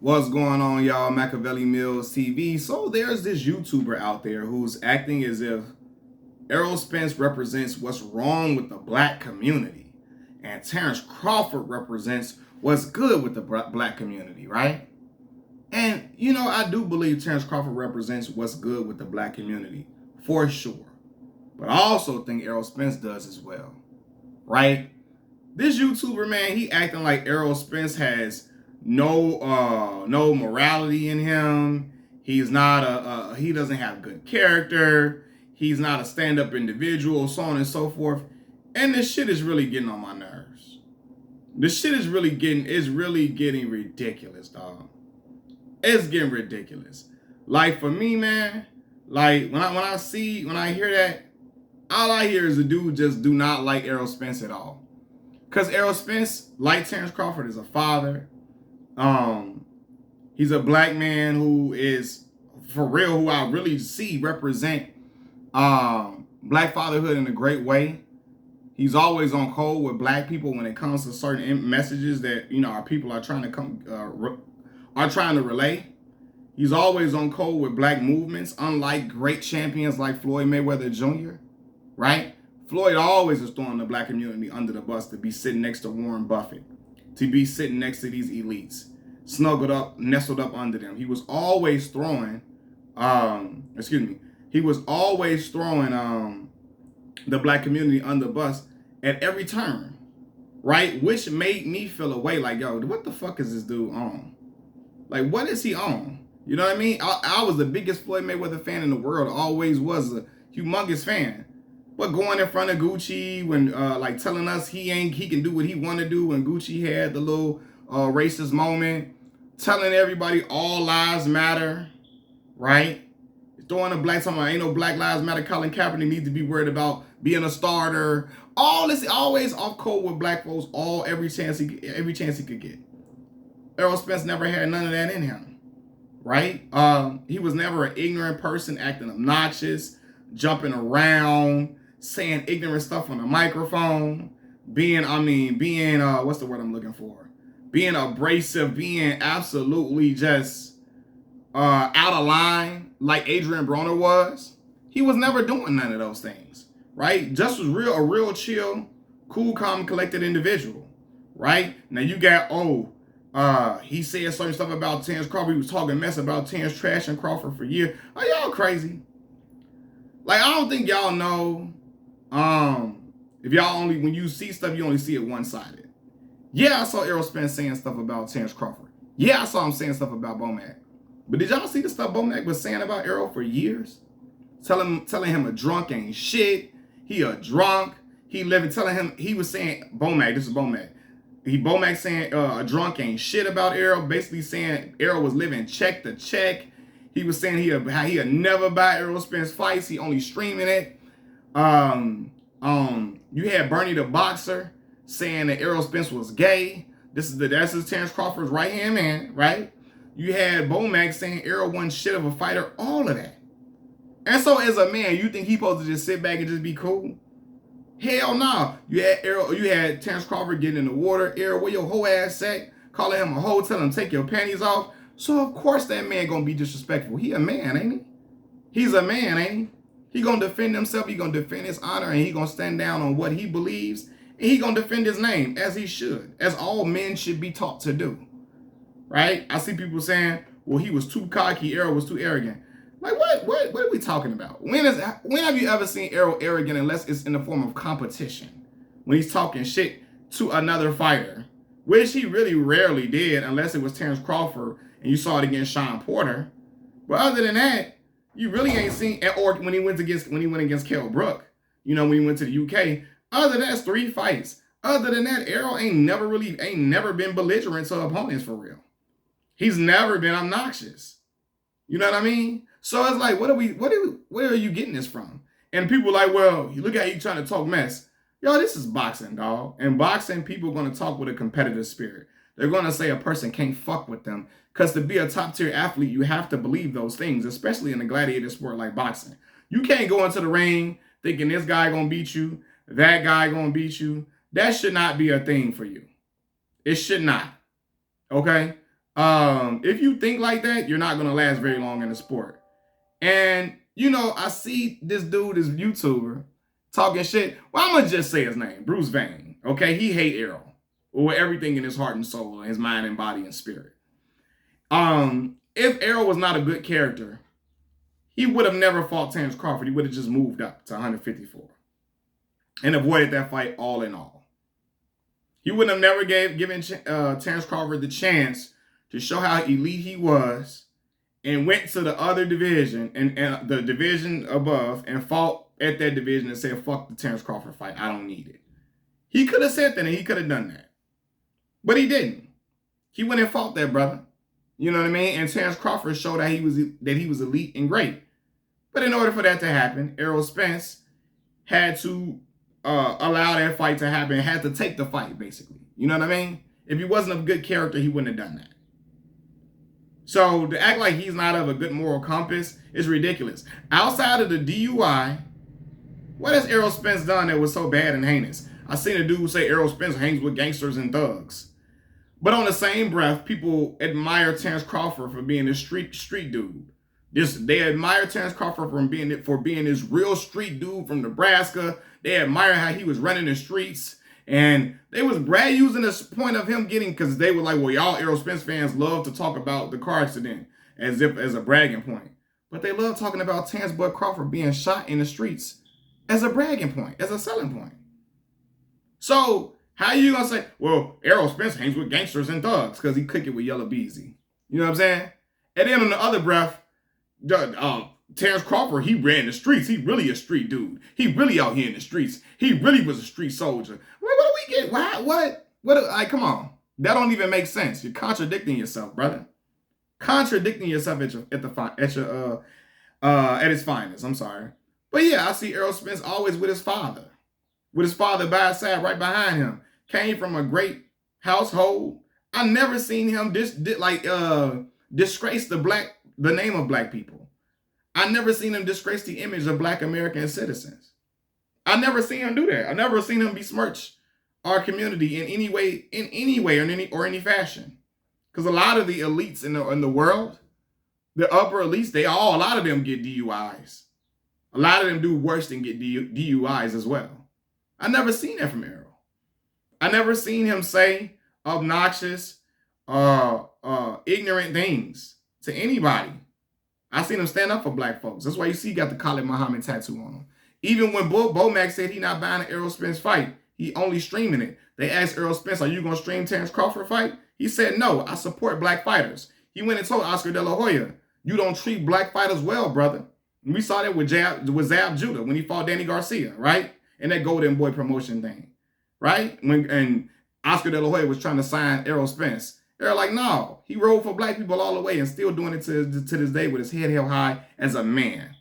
What's going on, y'all? Machiavelli Mills TV. So there's this YouTuber out there who's acting as if Errol Spence represents what's wrong with the black community, and Terrence Crawford represents what's good with the black community, right? And I do believe Terrence Crawford represents what's good with the black community for sure, but I also think Errol Spence does as well, right? This YouTuber, man, he acting like Errol Spence has no morality in him. He's not he doesn't have good character. He's not a stand-up individual, so on and so forth. And this shit is really getting on my nerves. This shit is really getting ridiculous, dog. It's getting ridiculous. Like for me, man, like when I hear that, all I hear is the dude just do not like Errol Spence at all. Because Errol Spence, like Terrence Crawford, is a father. He's a black man who is, for real, who I really see represent black fatherhood in a great way. He's always on code with black people when it comes to certain messages that our people are trying to relay. He's always on code with black movements, unlike great champions like Floyd Mayweather Jr., right? Floyd always is throwing the black community under the bus to be sitting next to Warren Buffett, to be sitting next to these elites, snuggled up, nestled up under them. He was always throwing, he was always throwing the black community under the bus at every turn, right? Which made me feel a way like, yo, what the fuck is this dude on? Like, what is he on? You know what I mean? I was the biggest Floyd Mayweather fan in the world, always was a humongous fan. But going in front of Gucci when like telling us he can do what he want to do when Gucci had the little racist moment, telling everybody all lives matter, right? Throwing a black talking about ain't no Black Lives Matter. Colin Kaepernick needs to be worried about being a starter. All this always off code with black folks. Every chance he could get. Errol Spence never had none of that in him, right? He was never an ignorant person acting obnoxious, jumping around, saying ignorant stuff on the microphone, being what's the word I'm looking for? Being abrasive, being absolutely just out of line like Adrian Broner was. He was never doing none of those things, right? Just was a real chill, cool, calm, collected individual, right? Now you got, he said certain stuff about Terrence Crawford. He was talking mess about Terrence trash and Crawford for years. Are y'all crazy? Like, I don't think y'all know. If y'all when you see stuff, you only see it one-sided. Yeah, I saw Errol Spence saying stuff about Terrence Crawford. Yeah, I saw him saying stuff about Bomac. But did y'all see the stuff Bomac was saying about Errol for years? Telling him a drunk ain't shit. He a drunk. He was saying Bomac. This is Bomac. Bomac saying a drunk ain't shit about Errol. Basically saying Errol was living check to check. He was saying he'd never buy Errol Spence fights. He only streaming it. You had Bernie the boxer saying that Errol Spence was gay. That's Terrence Crawford's right hand man, right? You had Bomac saying Errol wasn't shit of a fighter. All of that. And so, as a man, you think he's supposed to just sit back and just be cool? Hell no. You had Terrence Crawford getting in the water. Errol, where your whole ass at? Calling him a hoe, telling him take your panties off. So of course that man gonna be disrespectful. He a man, ain't he? He's a man, ain't he? He gonna defend himself. He gonna defend his honor, and he gonna stand down on what he believes. And he gonna defend his name as he should, as all men should be taught to do. Right? I see people saying, "Well, he was too cocky. Errol was too arrogant." Like what are we talking about? When have you ever seen Errol arrogant unless it's in the form of competition? When he's talking shit to another fighter, which he really rarely did, unless it was Terrence Crawford and you saw it against Sean Porter. But other than that, you really ain't seen, or when he went against Kell Brook, when he went to the UK. Other than that's 3 fights. Other than that, Errol ain't never been belligerent to opponents for real. He's never been obnoxious. You know what I mean? So it's like, where are you getting this from? And people like, well, you look at you trying to talk mess. Yo, this is boxing, dog. And boxing, people are going to talk with a competitive spirit. They're going to say a person can't fuck with them. Because to be a top-tier athlete, you have to believe those things, especially in a gladiator sport like boxing. You can't go into the ring thinking this guy going to beat you, that guy going to beat you. That should not be a thing for you. It should not. Okay? If you think like that, you're not gonna last very long in the sport. And you know, I see this dude, this YouTuber, talking shit. Well, I'm gonna just say his name, Bruce Vane. Okay, he hate Errol with everything in his heart and soul, his mind and body and spirit. If Errol was not a good character, he would have never fought Terrence Crawford. He would have just moved up to 154 and avoided that fight all in all. He wouldn't have never given Terrence Crawford the chance to show how elite he was, and went to the other division and the division above and fought at that division and said, fuck the Terrence Crawford fight. I don't need it. He could have said that and he could have done that. But he didn't. He went and fought that brother. You know what I mean? And Terrence Crawford showed that he was elite and great. But in order for that to happen, Errol Spence had to allow that fight to happen, had to take the fight, basically. You know what I mean? If he wasn't a good character, he wouldn't have done that. So to act like he's not of a good moral compass is ridiculous. Outside of the DUI, what has Errol Spence done that was so bad and heinous? I seen a dude say Errol Spence hangs with gangsters and thugs. But on the same breath, people admire Terrence Crawford for being this street dude. They admire Terrence Crawford for being this real street dude from Nebraska. They admire how he was running the streets. And they was using this point of him getting, because they were like, well, y'all Errol Spence fans love to talk about the car accident as a bragging point. But they love talking about Terrence Bud Crawford being shot in the streets as a bragging point, as a selling point. So how you gonna say, well, Errol Spence hangs with gangsters and thugs because he cook it with Yellow Beezy? You know what I'm saying? And then on the other breath, Terrence Crawford, he ran the streets. He really a street dude. He really out here in the streets. He really was a street soldier. What do we get? What? Like, come on. That don't even make sense. You're contradicting yourself, brother. Contradicting yourself at his finest. I'm sorry. But yeah, I see Errol Spence always with his father. With his father by his side, right behind him. Came from a great household. I never seen him disgrace the name of black people. I never seen him disgrace the image of black American citizens. I never seen him do that. I never seen him besmirch our community in any way or any fashion. Because a lot of the elites in the world, the upper elites, a lot of them get DUIs. A lot of them do worse than get DUIs as well. I never seen that from Errol. I never seen him say obnoxious, ignorant things to anybody. I seen him stand up for black folks. That's why you see he got the Khalid Muhammad tattoo on him. Even when Bomac said he not buying an Errol Spence fight, he only streaming it. They asked Errol Spence, are you going to stream Terrence Crawford fight? He said, no, I support black fighters. He went and told Oscar De La Hoya, you don't treat black fighters well, brother. And we saw that with Zab Judah when he fought Danny Garcia, right? And that Golden Boy promotion thing, right? And Oscar De La Hoya was trying to sign Errol Spence. They're like, no, he rode for black people all the way and still doing it to this day with his head held high as a man.